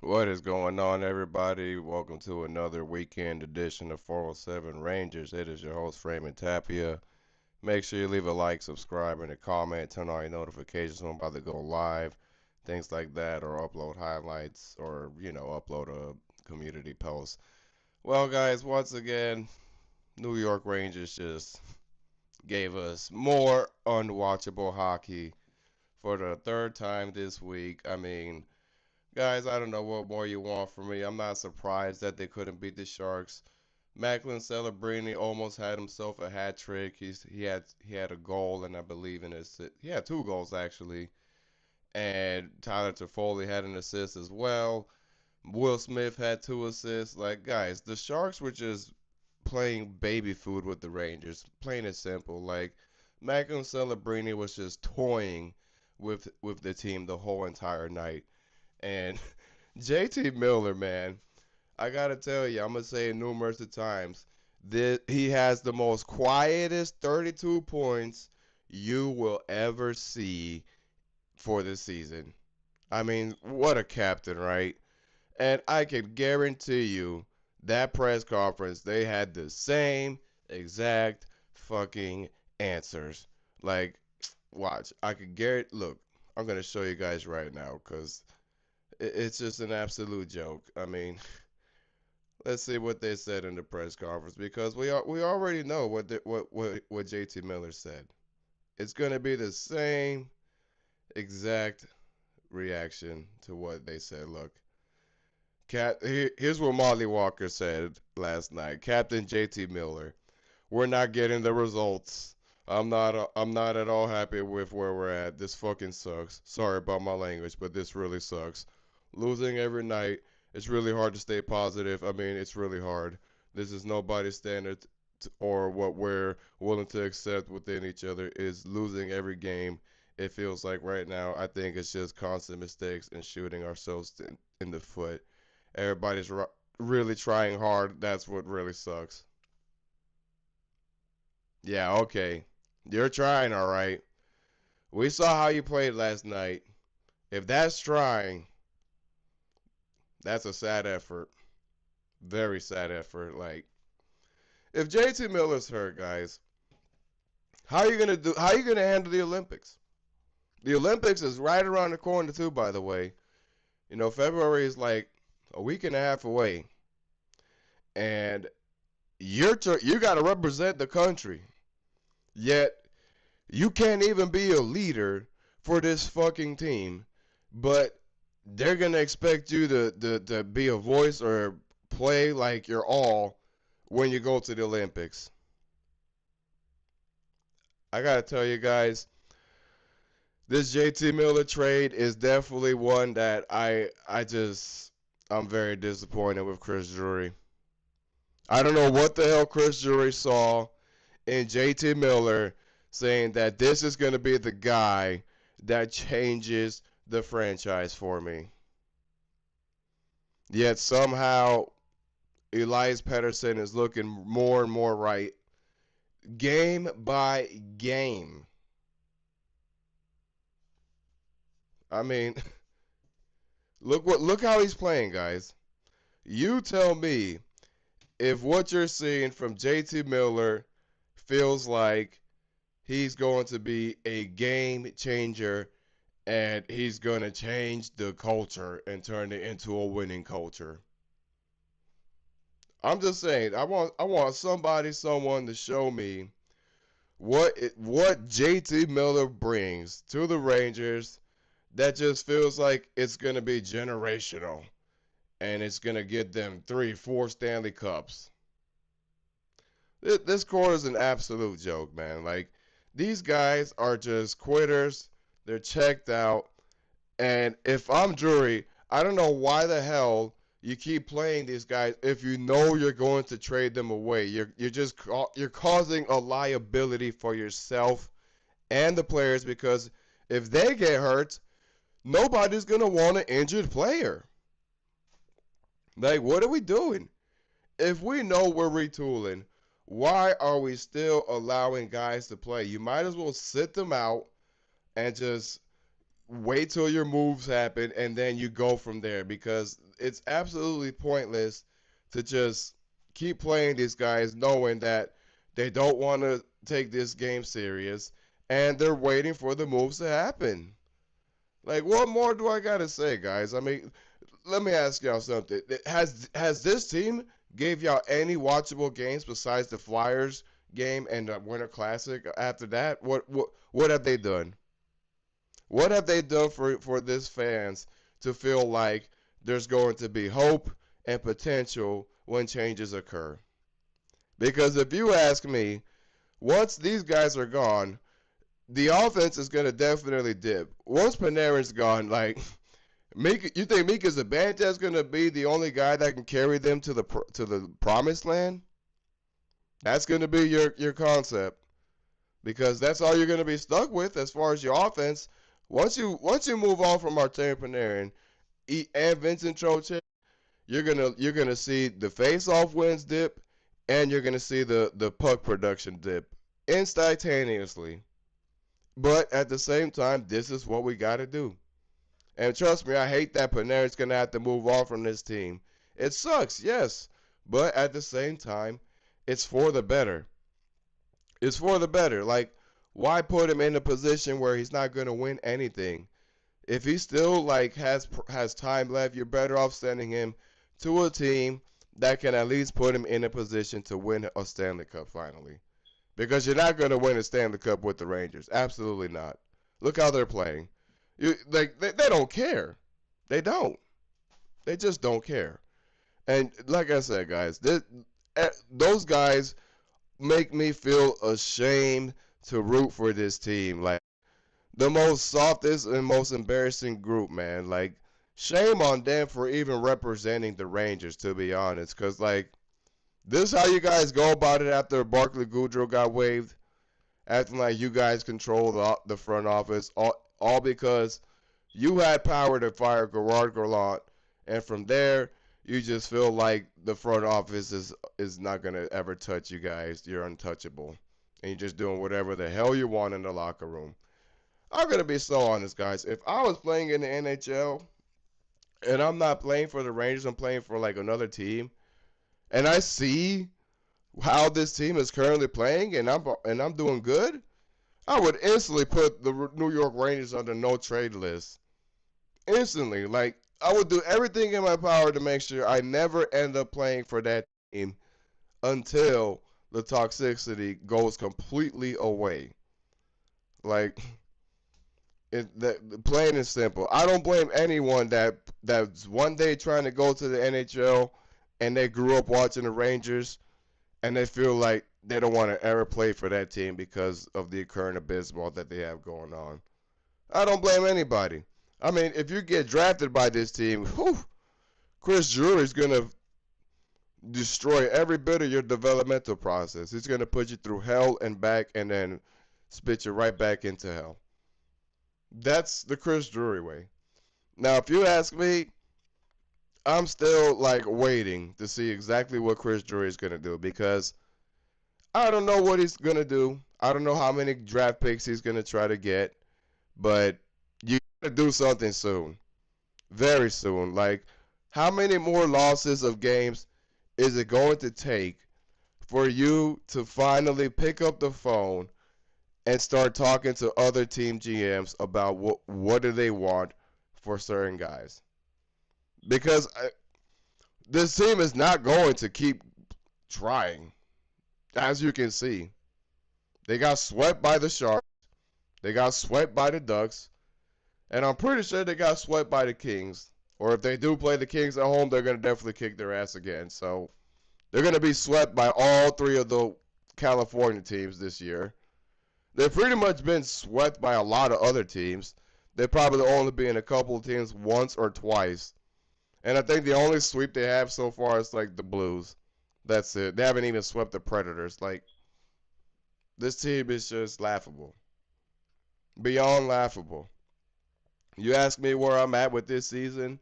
What is going on, everybody? Welcome to another weekend edition of 407 Rangers. It is your host, Raymond Tapia. Make sure you leave a like, subscribe, and a comment. Turn on your notifications when I'm about to go live, things like that, or upload highlights, or, upload a community post. Well, guys, once again, New York Rangers just gave us more unwatchable hockey for the third time this week. I mean, guys, I don't know what more you want from me. I'm not surprised that they couldn't beat the Sharks. Macklin Celebrini almost had himself a hat trick. He had a goal, and I believe in his he had two goals actually. And Tyler Toffoli had an assist as well. Will Smith had two assists. Like, guys, the Sharks were just playing baby food with the Rangers, plain and simple. Like, Macklin Celebrini was just toying with the team the whole entire night. And JT Miller, man, I gotta tell you, I'm gonna say it numerous of times. He has the most quietest 32 points you will ever see for this season. I mean, what a captain, right? And I can guarantee you that press conference, they had the same exact fucking answers. Like, watch. I could guarantee. Look, I'm gonna show you guys right now because it's just an absolute joke. I mean, let's see what they said in the press conference because we already know what JT Miller said. It's going to be the same exact reaction to what they said. Look, here's what Molly Walker said last night. Captain JT Miller, we're not getting the results. I'm not at all happy with where we're at. This fucking sucks. Sorry about my language, but this really sucks. Losing every night. It's really hard to stay positive. I mean, it's really hard. This is nobody's standard or what we're willing to accept within each other is losing every game. It feels like right now. I think it's just constant mistakes and shooting ourselves in the foot. Everybody's really trying hard. That's what really sucks. Yeah, okay. You're trying, all right. We saw how you played last night. If that's trying, that's a sad effort. Very sad effort. Like, if JT Miller's hurt, guys, how are you gonna handle the Olympics? The Olympics is right around the corner too, by the way. You know, February is like a week and a half away. And you got to represent the country. Yet you can't even be a leader for this fucking team, but they're gonna expect you to be a voice or play like you're all when you go to the Olympics. I gotta tell you guys, this JT Miller trade is definitely one that I'm very disappointed with Chris Drury. I don't know what the hell Chris Drury saw in JT Miller saying that this is going to be the guy that changes the franchise for me. Yet somehow Elias Pettersson is looking more and more right game by game. I mean, look how he's playing, guys. You tell me if what you're seeing from JT Miller feels like he's going to be a game changer and he's going to change the culture and turn it into a winning culture. I'm just saying, I want someone to show me what JT Miller brings to the Rangers that just feels like it's going to be generational and it's going to get them 3, 4 Stanley Cups. This core is an absolute joke, man. Like, these guys are just quitters. They're checked out. And if I'm Drury, I don't know why the hell you keep playing these guys if you know you're going to trade them away. You're causing a liability for yourself and the players because if they get hurt, nobody's gonna want an injured player. Like, what are we doing? If we know we're retooling, why are we still allowing guys to play? You might as well sit them out and just wait till your moves happen and then you go from there, because it's absolutely pointless to just keep playing these guys knowing that they don't want to take this game serious and they're waiting for the moves to happen. Like, what more do I gotta say, guys? I mean, let me ask y'all something. Has this team gave y'all any watchable games besides the Flyers game and the Winter Classic? After that, what have they done? What have they done for this fans to feel like there's going to be hope and potential when changes occur? Because if you ask me, once these guys are gone, the offense is going to definitely dip. Once Panarin's gone, like, Mika, you think Mika Zibanejad's going to be the only guy that can carry them to the promised land? That's going to be your concept, because that's all you're going to be stuck with as far as your offense. Once you move on from Artemi Panarin and Vincent Trocheck, you're gonna see the face-off wins dip, and you're gonna see the puck production dip instantaneously. But at the same time, this is what we got to do. And trust me, I hate that Panarin's gonna have to move on from this team. It sucks, yes, but at the same time, it's for the better. It's for the better. Like, why put him in a position where he's not gonna win anything? If he still like has time left, you're better off sending him to a team that can at least put him in a position to win a Stanley Cup finally. Because you're not going to win a Stanley Cup with the Rangers. Absolutely not. Look how they're playing. They don't care. They don't. They just don't care. And like I said, guys, those guys make me feel ashamed to root for this team. Like, the most softest and most embarrassing group, man. Like, shame on them for even representing the Rangers, to be honest. Because, like, this is how you guys go about it after Barclay Goodrow got waived, acting like you guys control the front office, all because you had power to fire Gerard Gallant, and from there, you just feel like the front office is not going to ever touch you guys. You're untouchable. And you're just doing whatever the hell you want in the locker room. I'm going to be so honest, guys. If I was playing in the NHL and I'm not playing for the Rangers, I'm playing for like another team, and I see how this team is currently playing and I'm doing good, I would instantly put the New York Rangers on the no trade list. Instantly. Like, I would do everything in my power to make sure I never end up playing for that team until the toxicity goes completely away. Like, plain and simple. I don't blame anyone that's one day trying to go to the NHL and they grew up watching the Rangers and they feel like they don't want to ever play for that team because of the current abysmal that they have going on. I don't blame anybody. I mean, if you get drafted by this team, whew, Chris Drury is going to destroy every bit of your developmental process. He's going to put you through hell and back and then spit you right back into hell. That's the Chris Drury way. Now, if you ask me, I'm still like waiting to see exactly what Chris Drury is going to do, because I don't know what he's going to do. I don't know how many draft picks he's going to try to get, but you got to do something soon. Very soon. Like, how many more losses of games is it going to take for you to finally pick up the phone and start talking to other team GMs about what do they want for certain guys? Because this team is not going to keep trying. As you can see, they got swept by the Sharks, they got swept by the Ducks, and I'm pretty sure they got swept by the Kings. Or if they do play the Kings at home, they're going to definitely kick their ass again. So they're going to be swept by all three of the California teams this year. They've pretty much been swept by a lot of other teams. They've probably only been a couple of teams once or twice. And I think the only sweep they have so far is like the Blues. That's it. They haven't even swept the Predators. Like, this team is just laughable. Beyond laughable. You ask me where I'm at with this season?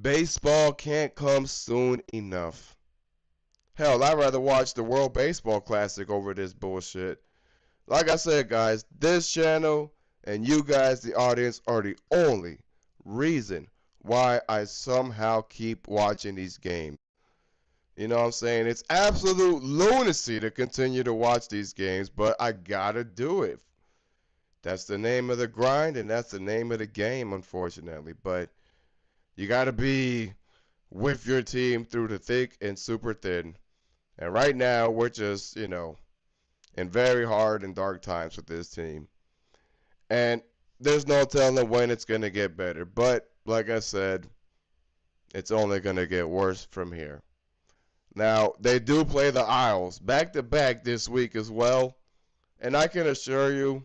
Baseball can't come soon enough. Hell, I'd rather watch the World Baseball Classic over this bullshit. Like I said, guys, this channel And you guys, the audience, are the only reason why I somehow keep watching these games. You know what I'm saying? It's absolute lunacy to continue to watch these games, but I gotta do it. That's the name of the grind, and that's the name of the game, unfortunately. But you gotta be with your team through the thick and super thin. And right now, we're just, in very hard and dark times with this team. And there's no telling when it's going to get better. But like I said, it's only going to get worse from here. Now, they do play the Isles back to back this week as well. And I can assure you,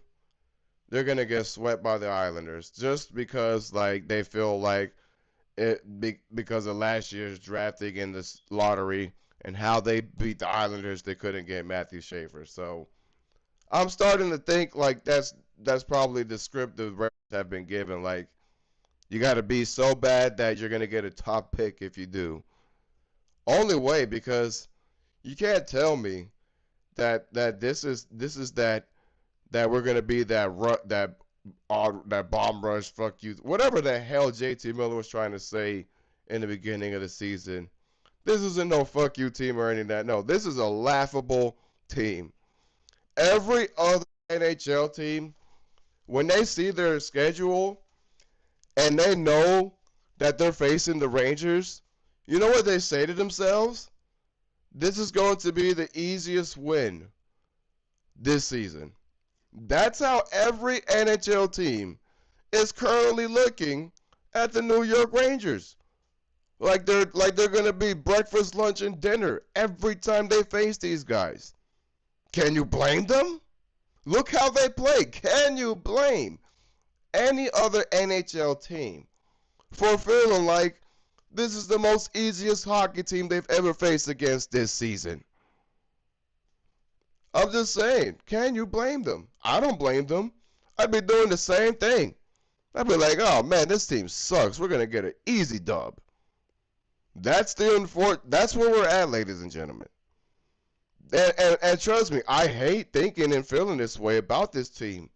they're going to get swept by the Islanders just because like they feel like because of last year's drafting in this lottery and how they beat the Islanders, they couldn't get Matthew Schaefer. So I'm starting to think like that's probably the script the Raiders have been given. Like you got to be so bad that you're gonna get a top pick if you do. Only way because you can't tell me that this is that we're gonna be that bomb rush fuck you whatever the hell JT Miller was trying to say in the beginning of the season. This isn't no fuck you team or any of that. No, this is a laughable team. Every other NHL team, when they see their schedule and they know that they're facing the Rangers, you know what they say to themselves? This is going to be the easiest win this season. That's how every NHL team is currently looking at the New York Rangers. Like they're gonna be breakfast, lunch, and dinner every time they face these guys. Can you blame them? Look how they play. Can you blame any other NHL team for feeling like this is the most easiest hockey team they've ever faced against this season? I'm just saying, can you blame them? I don't blame them. I'd be doing the same thing. I'd be like, oh man, this team sucks. We're gonna get an easy dub. That's where we're at, ladies and gentlemen. And trust me, I hate thinking and feeling this way about this team.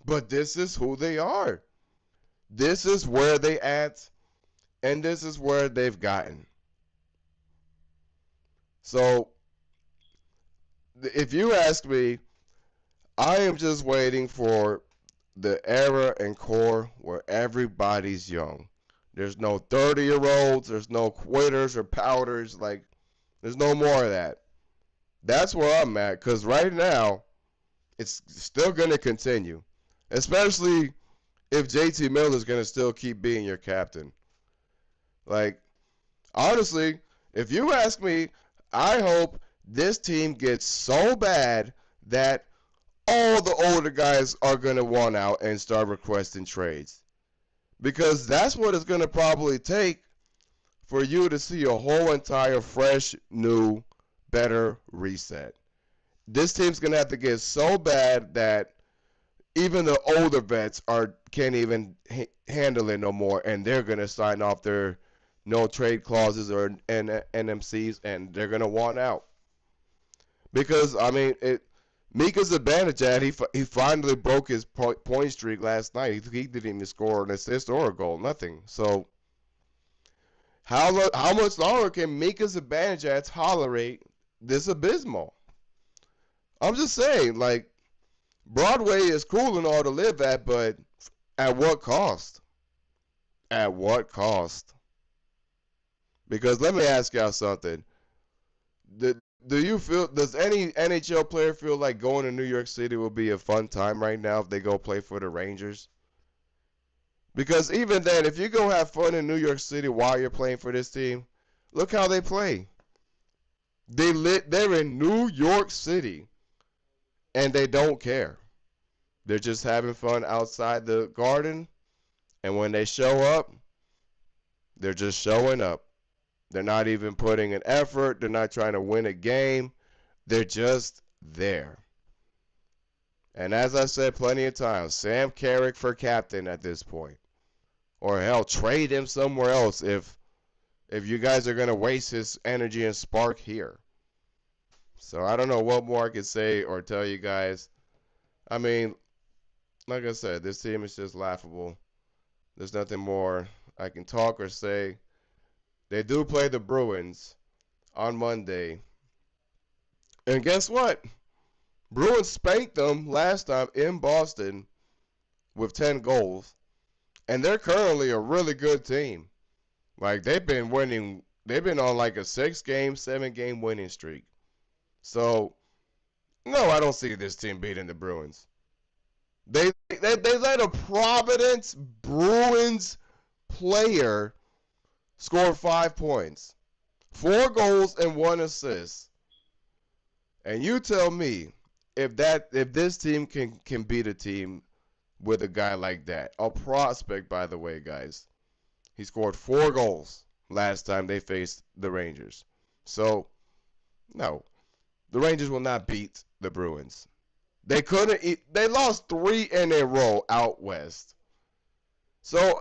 But this is who they are. This is where they at, and this is where they've gotten. So, if you ask me, I am just waiting for the era and core where everybody's young. There's no 30-year-olds, there's no quitters or powders. Like, there's no more of that. That's where I'm at, because right now, it's still going to continue. Especially if JT Miller is going to still keep being your captain. Like, honestly, if you ask me, I hope this team gets so bad that all the older guys are going to want out and start requesting trades. Because that's what it's going to probably take for you to see a whole entire fresh, new, better reset. This team's going to have to get so bad that even the older vets can't even handle it no more, and they're going to sign off their no trade clauses or NMCs, and they're going to want out. Because, I mean, Mika Zibanejad, he finally broke his point streak last night. He didn't even score an assist or a goal, nothing. So, how much longer can Mika Zibanejad tolerate this abysmal? I'm just saying, like, Broadway is cool and all to live at, but at what cost? At what cost? Because let me ask y'all something. Does any NHL player feel like going to New York City will be a fun time right now if they go play for the Rangers? Because even then, if you go have fun in New York City while you're playing for this team, look how they play. They're in New York City and they don't care. They're just having fun outside the garden, and when they show up, they're just showing up. They're not even putting an effort. They're not trying to win a game. They're just there. And as I said plenty of times, Sam Carrick for captain at this point. Or hell, trade him somewhere else if you guys are going to waste his energy and spark here. So I don't know what more I could say or tell you guys. I mean, like I said, this team is just laughable. There's nothing more I can talk or say. They do play the Bruins on Monday. And guess what? Bruins spanked them last time in Boston with 10 goals. And they're currently a really good team. Like they've been winning, they've been on like a 6-game, 7-game winning streak. So, no, I don't see this team beating the Bruins. They let a Providence Bruins player score 5 points, 4 goals and 1 assist. And you tell me if this team can beat a team with a guy like that. A prospect, by the way, guys. He scored 4 goals last time they faced the Rangers. So, no, the Rangers will not beat the Bruins. They couldn't. They lost 3 in a row out west. So,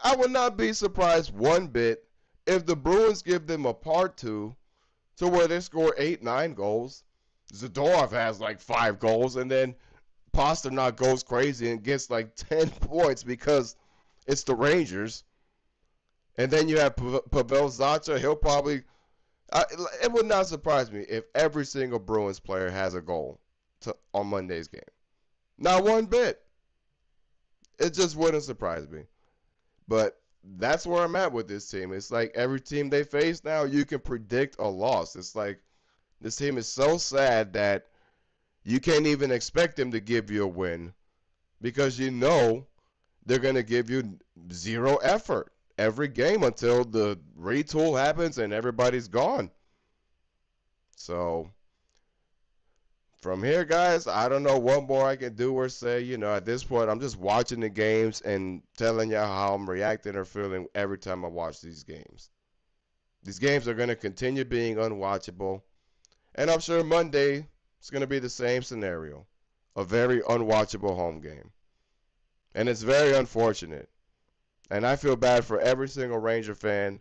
I would not be surprised one bit if the Bruins give them a part 2 to where they score 8, 9 goals. Zadorov has like 5 goals, and then Pasternak goes crazy and gets like 10 points because it's the Rangers. And then you have Pavel Zacha. He'll probably. It would not surprise me if every single Bruins player has a goal on Monday's game. Not one bit. It just wouldn't surprise me. But that's where I'm at with this team. It's like every team they face now, you can predict a loss. It's like this team is so sad that you can't even expect them to give you a win because you know they're going to give you zero effort every game until the retool happens and everybody's gone. So from here, guys, I don't know what more I can do or say. You know, at this point, I'm just watching the games and telling y'all how I'm reacting or feeling every time I watch these games. These games are going to continue being unwatchable. And I'm sure Monday it's going to be the same scenario. A very unwatchable home game. And it's very unfortunate. And I feel bad for every single Ranger fan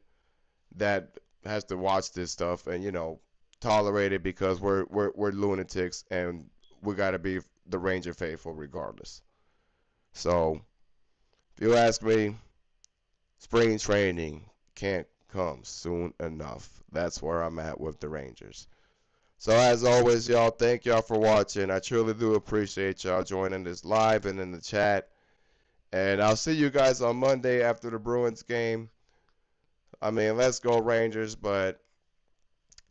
that has to watch this stuff and, you know, tolerate it because we're lunatics and we got to be the Ranger faithful regardless. So, if you ask me, spring training can't come soon enough. That's where I'm at with the Rangers. So as always, y'all, thank y'all for watching. I truly do appreciate y'all joining this live and in the chat. And I'll see you guys on Monday after the Bruins game. I mean, let's go Rangers, but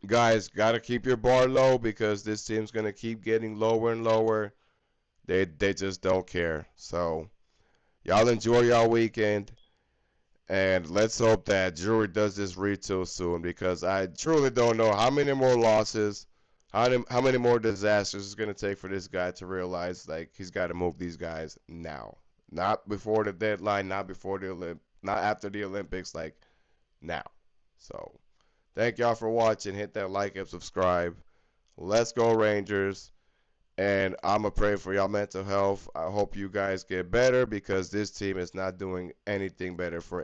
guys, got to keep your bar low because this team's going to keep getting lower and lower. They just don't care. So, y'all enjoy y'all weekend. And let's hope that Drury does this retool soon because I truly don't know how many more losses, how many more disasters it's going to take for this guy to realize like he's got to move these guys now. Not before the deadline, not before not after the Olympics, like now. So, thank y'all for watching. Hit that like and subscribe. Let's go Rangers. And I'm going to pray for y'all mental health. I hope you guys get better because this team is not doing anything better for